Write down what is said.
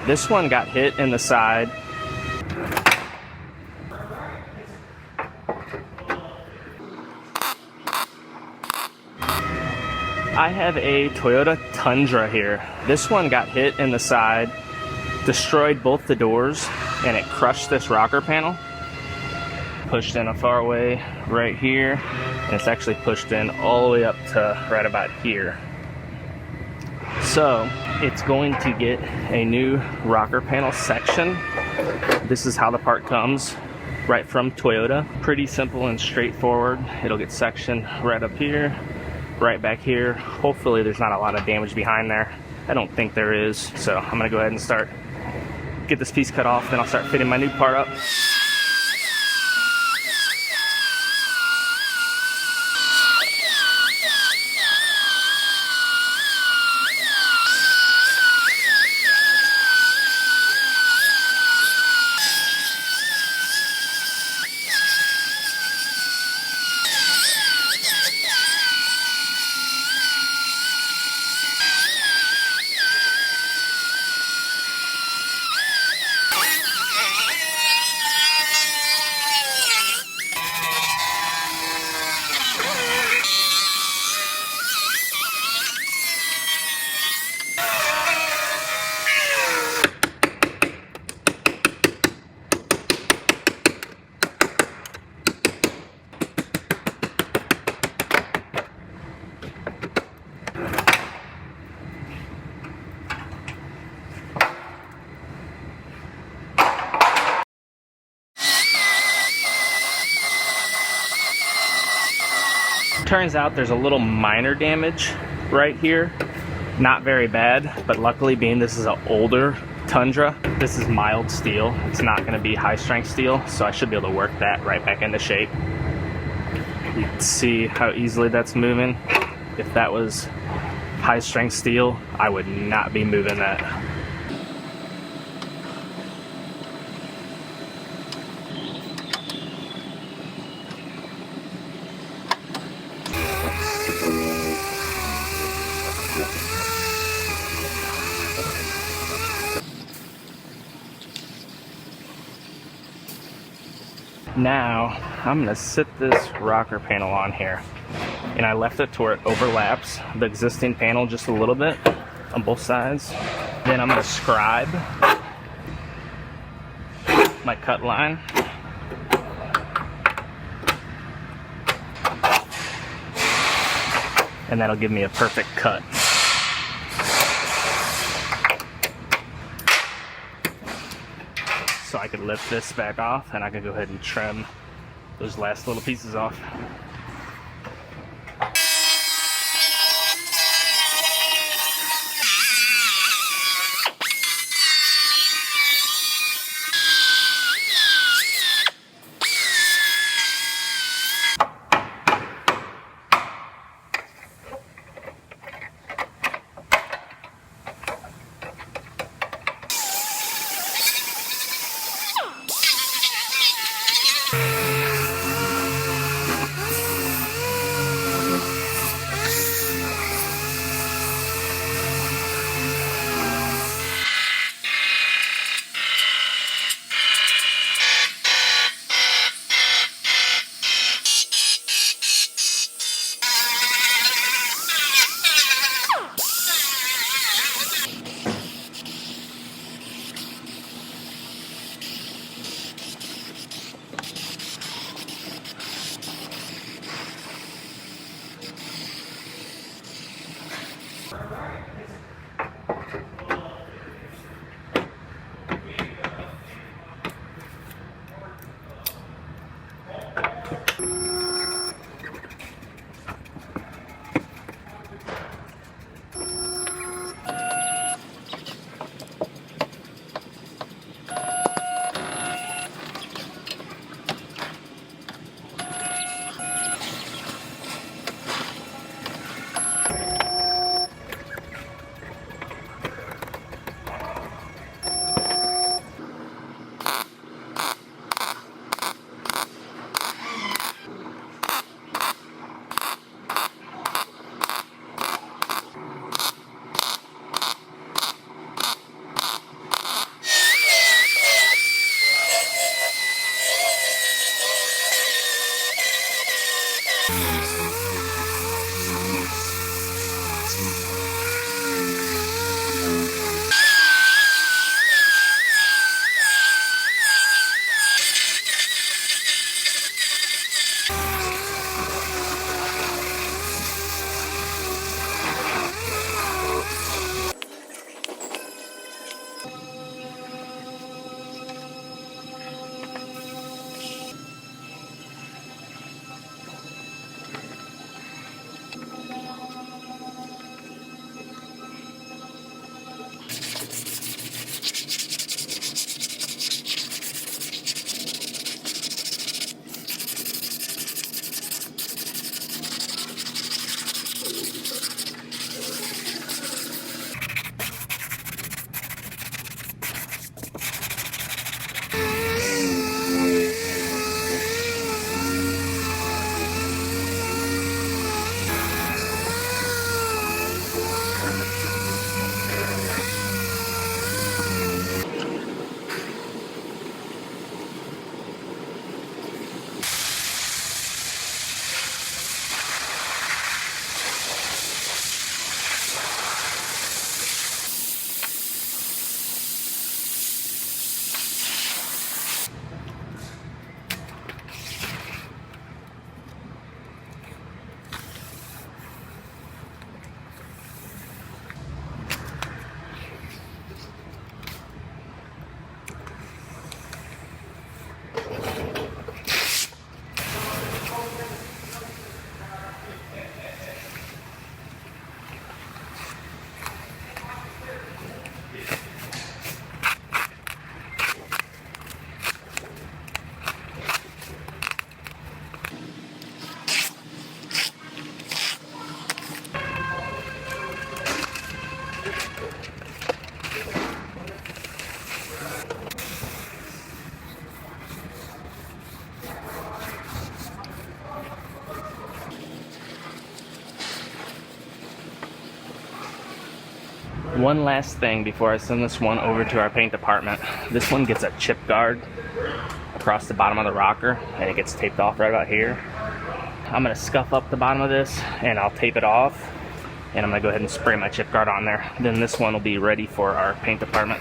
This one got hit in the side. I have a Toyota Tundra here. This one got hit in the side, destroyed both the doors, and it crushed this rocker panel. Pushed in a far way right here, and it's actually pushed in all the way up to right about here. So it's going to get a new rocker panel section. This is how the part comes right from Toyota. Pretty simple and straightforward. It'll get sectioned right up here, right back here. Hopefully there's not a lot of damage behind there. I don't think there is, so I'm gonna go ahead and get this piece cut off, then I'll start fitting my new part up. Turns out there's a little minor damage right here. Not very bad, but luckily being this is an older Tundra, this is mild steel. It's not gonna be high strength steel, so I should be able to work that right back into shape. You can see how easily that's moving. If that was high strength steel, I would not be moving that. Now, I'm gonna sit this rocker panel on here, and I left it to where it overlaps the existing panel just a little bit on both sides. Then I'm gonna scribe my cut line. And that'll give me a perfect cut. So I could lift this back off and I could go ahead and trim those last little pieces off. One last thing before I send this one over to our paint department. This one gets a chip guard across the bottom of the rocker, and it gets taped off right about here. I'm gonna scuff up the bottom of this and I'll tape it off, and I'm gonna go ahead and spray my chip guard on there. Then this one will be ready for our paint department.